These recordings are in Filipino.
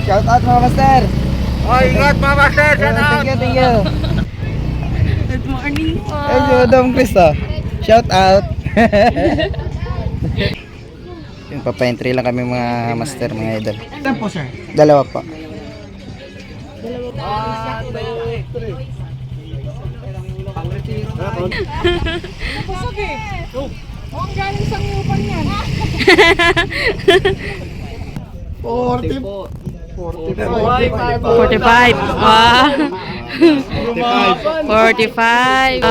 Shout out mga master. Oh, ingat mga master. Shout out. Thank you, thank you. Good morning po. Ay, Dom Cristo. Shout out. Yung papa-entry lang kami mga master, mga idol. Saan po, sir? Dalawa po. Napusog eh. Mukhang galing sa ngupan yan. 40 po. 45. 45. Wow. 45.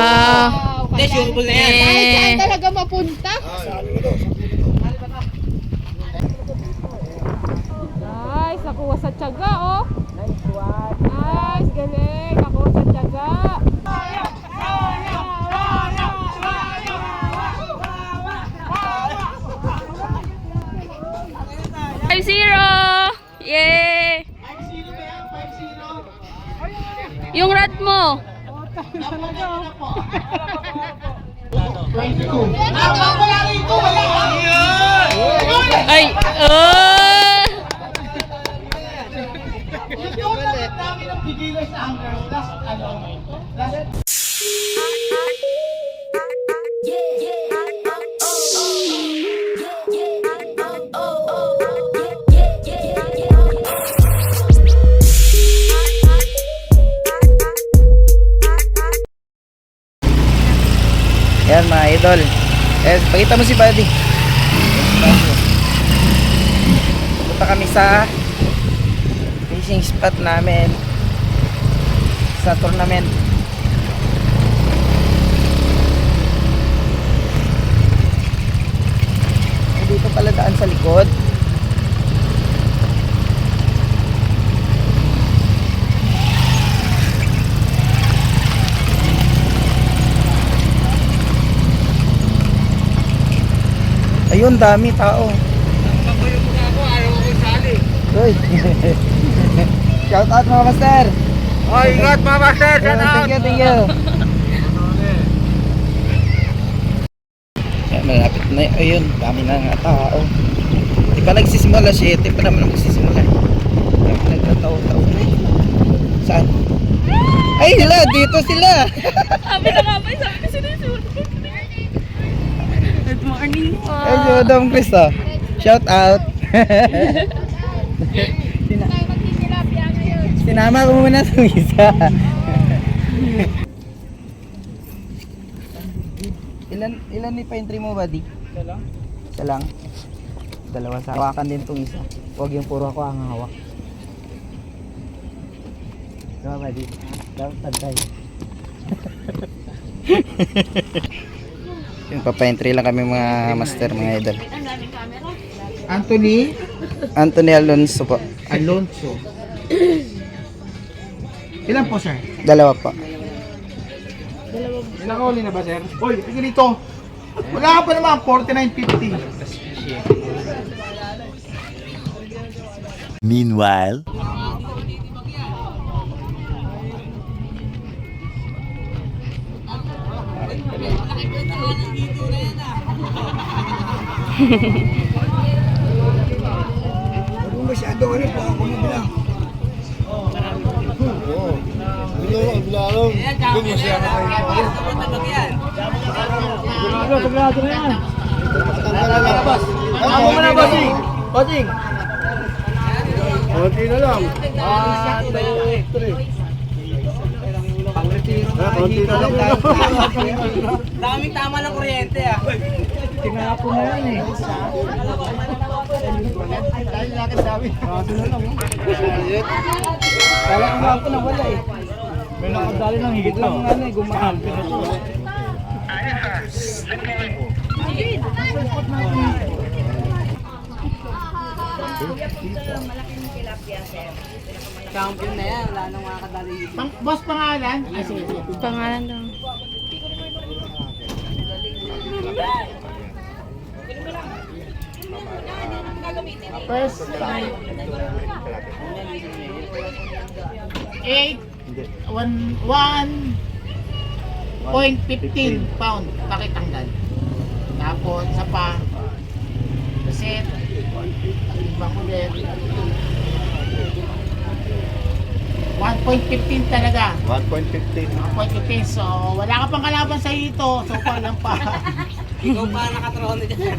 Saan talaga mapunta? Nice, nakuha sa tiyaga oh. Nice, galing, nakuha sa tiyaga. 5-0! Yay! Yung rat mo. Ay! Ayan mga idol. Pakita mo si Buddy. Punta kami sa fishing spot namin sa tournament. Dito pala daan sa likod. Ayun, dami tao. Uy. Shout out mga master. Oh, ingat mga master. Shout out. Thank you, thank you. Ayan, malapit na yun. Ayun, dami na nga tao. Di pa nagsisimula, 7 pa naman magsisimula. Ayan, nagtatao-tao. Saan? Ay, sila, dito sila. Sabi na nga ba? Sabi na sila. Good morning po. Ay, Dom Cristo. Shout out. Sinama ko muna sa isa. Ilan ni pa-entry mo, buddy? Isa lang. Isa lang. Dalawa sa hawakan din tong isa. Huwag yung puro ako ang hawak. Diba, buddy? Dapat pantay. Yung papa-entry lang kami mga master, mga idol. Anthony Alonso po. Alonso. Ilan po, sir? Dalawa po. Ilang huli na ba, sir? Hoy, tingnan dito. Wala ka pa naman, 49.50. Meanwhile, Masyado ano po ako mabilang. Oo. Bilang. Doon masyado kayo. Pagkado na yan. Ako mo na, bossing. Bossing. Konti na lang. Konti na lang. Daming tama ng kuryente ah. Tinapon na yan eh. Dahil lakad namin. Kaso na lang. Kala ko nga ako na wala eh. May nakadali ng higit lang nga na eh. Gumahan. Champion na yan. Wala nang makakadali. Boss, pangalan? Pangalan daw. First, 1.15 pound pakitanggal. Tapos sa pa set ibang ulit 1.15 talaga. 1.15. 1.15. So, wala ka pang kalaban sa ito. So, lang pa. Ikaw pa nakatrono dyan.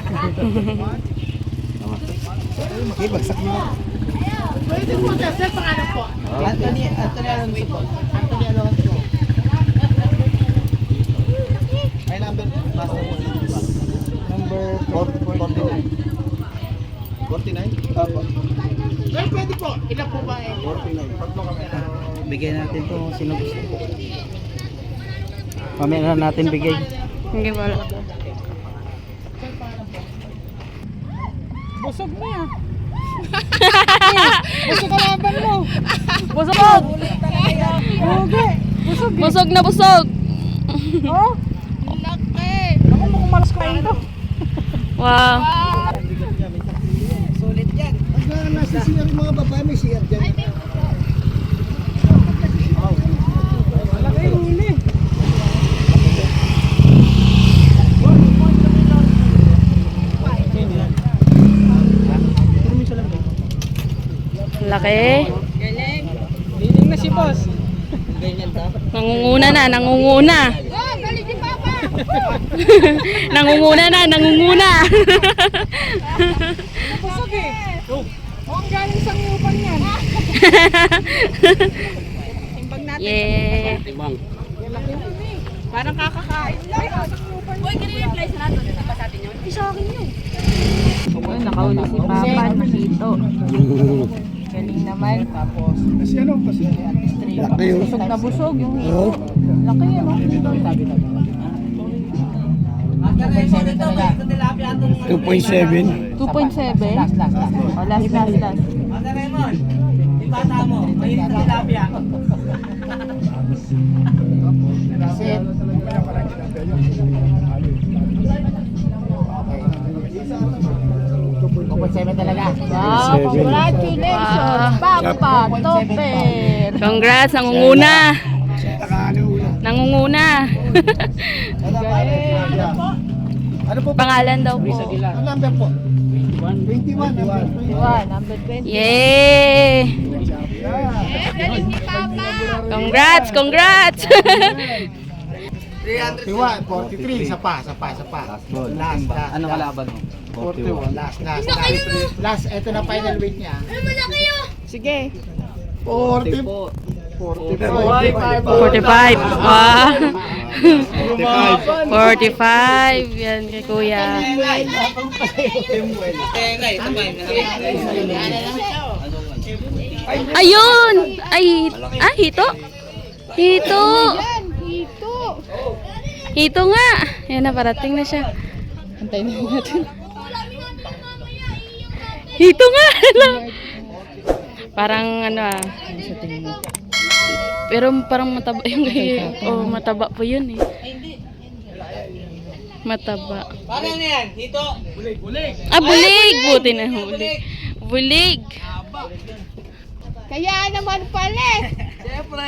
Okay, bagsak nyo. Pwede po, sir, pangalan po. Anthony Alonso po. Anthony Alonso. Ay, number, basta mo. Number 49. 49? Opo. Well, pwede po. Ilan po ba eh? 49. Bigyan natin to sino gusto. Mamaya na natin bigay. Hindi wala. Busog mo yan. Busog kalaban mo. Busog! Busog na busog! Oh? Laki. Ako mo kumalas ka ito. Wow! Sulit yan. Pag nasa CR yung mga babae, may CR dyan. Malaki huli. Laki. Liling na si boss. Nangunguna na, nangunguna. Oh, galing si Papa. Nangunguna na, nangunguna. Busog eh. Oh, ang galing sa ngayupan yan. Timbang natin. Yeah. Laki huli. Parang kakakain lang. Uy, ganun yung place natin. Di ba sa atin yun? Hindi sa akin yun. Ay, nakauli si Papa, nakito. Galing naman. Tapos, Kasi ano, kasi Busog na busog yung hito. Laki yan, oh. 2.7. 2.7. Oh, last. Mata Raymond, yung bata mo, mahilig sa tilapia. set. 2.7 talaga. Wow, Congratulations, Papa Topper. Congrats, nangunguna. Nangunguna. ano po? Pangalan daw po. Ang number po? 21. Number 20. Yay! Congrats, congrats. 43. Isa pa. Last. Ano kalaban mo? 41. Last. Ito na final weight niya. Sige. 40. 45. 45. Wow. 45. Yan kay Kuya. Ayun! Ay, hito. Hito. Hito nga. Yan na, parating na siya. Antayin na natin. Hito nga. Parang ano sa tingin mo? Pero parang mataba yung oh, mataba po yun eh. Mataba. Paano na yan? Dito? Ah, bulig! Buti na huli. Bulig! Kaya naman pala eh. Siyempre.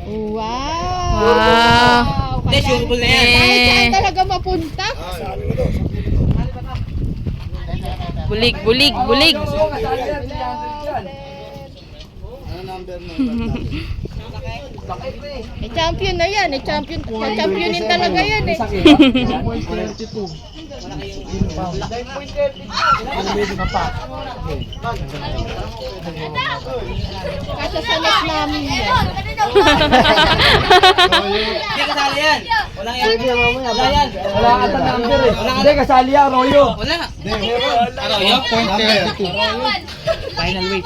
Wow. Wow! Hindi, sureball na yan. Kahit saan Eh, talaga mapunta. bulig, bulig, bulig! Eh, champion na yan. Championin talaga yan eh. Kasasalat namin yan. Hindi kasali yan. Walang yan. Wala yan. Wala ka pa number eh. Hindi, kasali yan, Royo. Wala. Arroyo? Final weight.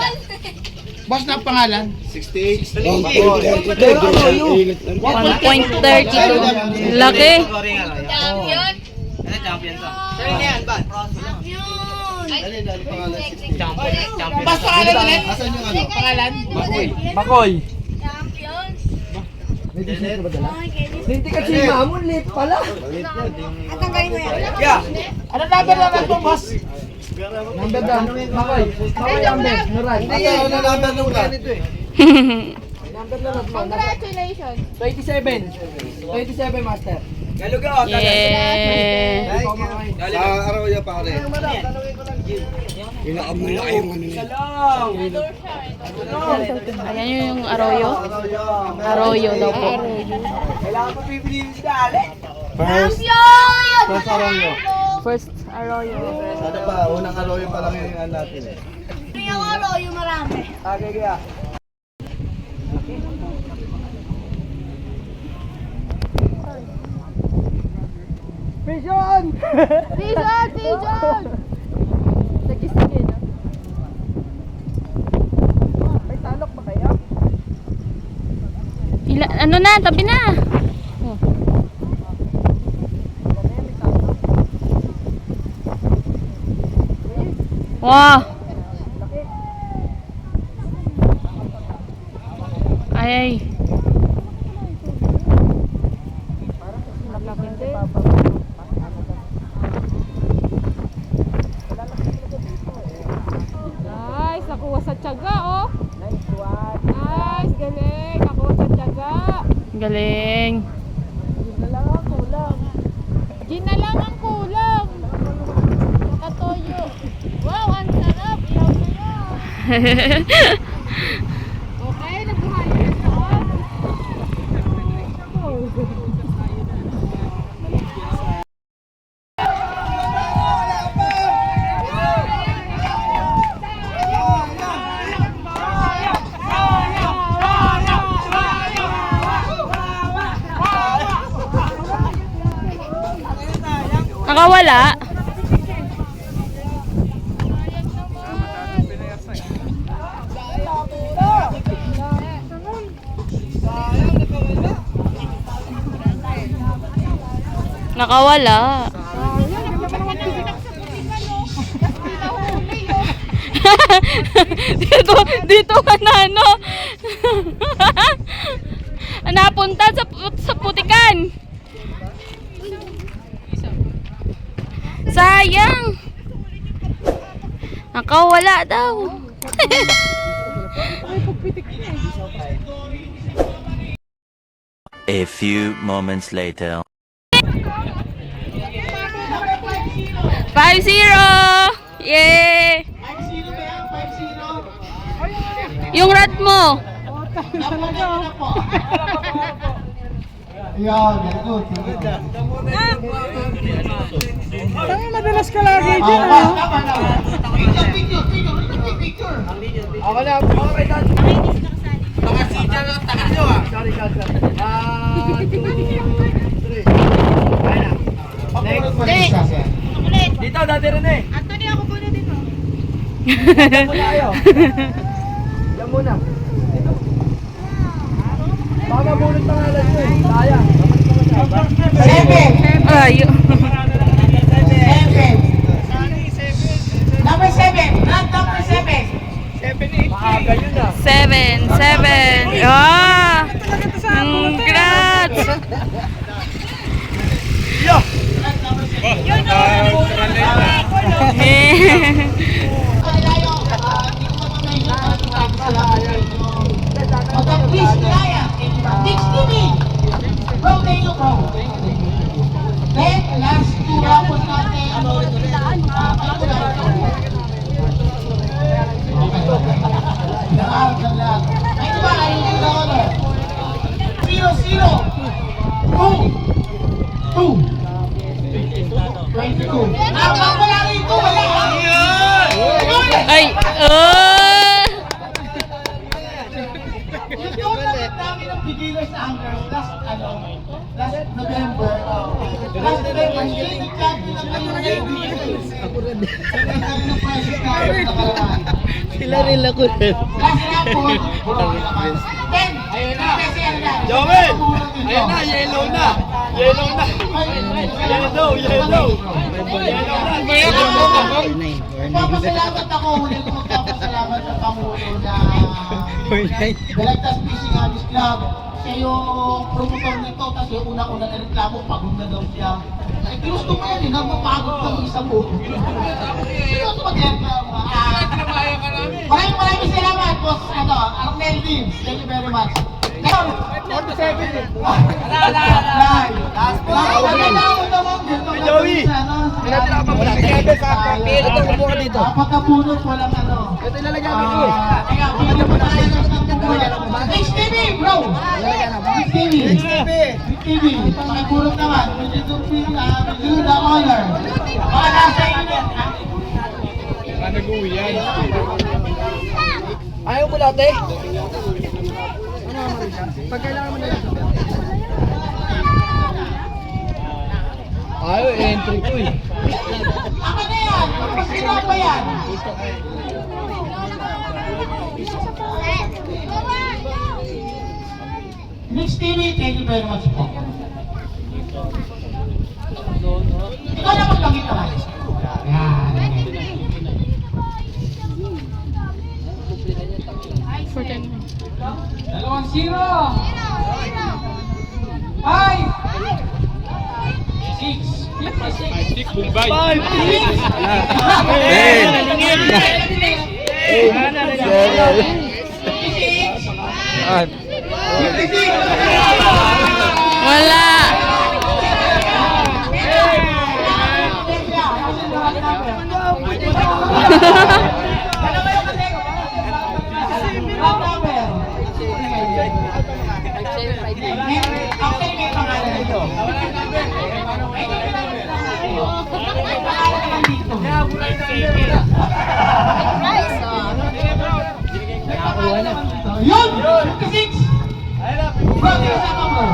Boss na pangalan? 68. 1.32. Laki! Champion. Ano champion to? Sino na yan, Bad? Champion. Boss, pangalan ulit. Asan yung ano? Pangalan? Bakoy. Hindi ka si Mamon, late pala. Yeah. Ano number na lang po, boss? Number down. Bakoy. Bakoy number. Nuray. Ano number nung ka? Congratulations. 27. 27, master. Yeah. Sa Arroyo pare. Ayan yung arroyo. Arroyo daw po. First Arroyo. First arroyo. Ano pa, unang Arroyo pa lang yung natin eh. Yung arroyo marami. Pigeon! Sige, no? May talok ba kaya? Ano na, tabi na. Oh. Wow. Ay. Nice, nakuha sa tiyaga, oh. Nice, galing. Nakuha sa tiyaga. Galing. Gin na lang ang kulang. Nakatoyo. Wow, ang sarap. Ilaw na yan. Okay, nagbuhay na ito. Nakawala. Nakawala. dito ka na ano. Napunta sa putikan. Sayang. Nakawala daw. A few moments later. 5-0! Yay! Yung rat mo. Ayan, very good. Tama, madalas ka lagi dyan, ano? Ako na. Dito, dati rin eh. Anthony, ako muna din, oh. Yan muna. Baka mabulot pa nga lang yun. Sayang. Ayo. Number 7. Number 7. Maaga yun ah. 7. Ah! Congrats! Please, Naya. Next to me. Go, Tayo, go. Then, last 2 rounds natin. Ay, diba? Ayun yung order. 0-0. 2. 22. Wala rito, wala. Ay! Yung total namin ng beginners anglers last November. Last November, siya yung nag-champion ng Sila rin ako rin. last round po. Then, ayun na. Joel! Ayun na, yellow na. Yellow na. Yellow. Papasalamat ako. Huli ko magpapasalamat sa Pangulo na Balagtas Fishing Hobbies Club. Siya yung promotor nito, kasi yung una-una na reklamo, pagod na daw siya. Ay, ginusto mo yan, nagmapagod ka ng isang buo. Seryoso mag-reklamo. Maraming salamat, boss, Arnel Lim. Thank you very much. Joey! Napakabunot, walang ano. Ito ilalagay ko. Teka, pili mo tayo ng buhay. Next TV, bro! Next TV! Next TV! Pakibunot naman. We do the honor. Baka nasa inyo yan, ha? Ayaw mo dati? Ayaw, entry ko eh. Ako na yan! Pagkakita pa yan! Next TV, thank you very much po. Ikaw na magpagit naman. Yan. 2-0. 5 6 Wala. Yun! 56! Bro, kasama mo.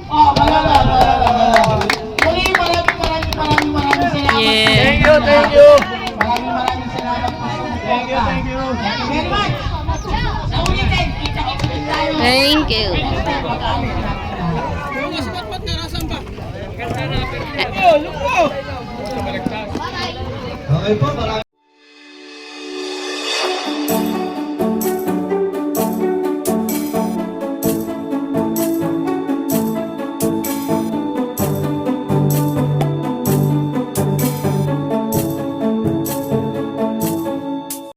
Oh, malala. Muli, maraming salamat. Yeah. Thank you. Maraming salamat po. Thank you very much. Sa ulitin, kita-kita tayo. Thank you. Okay po,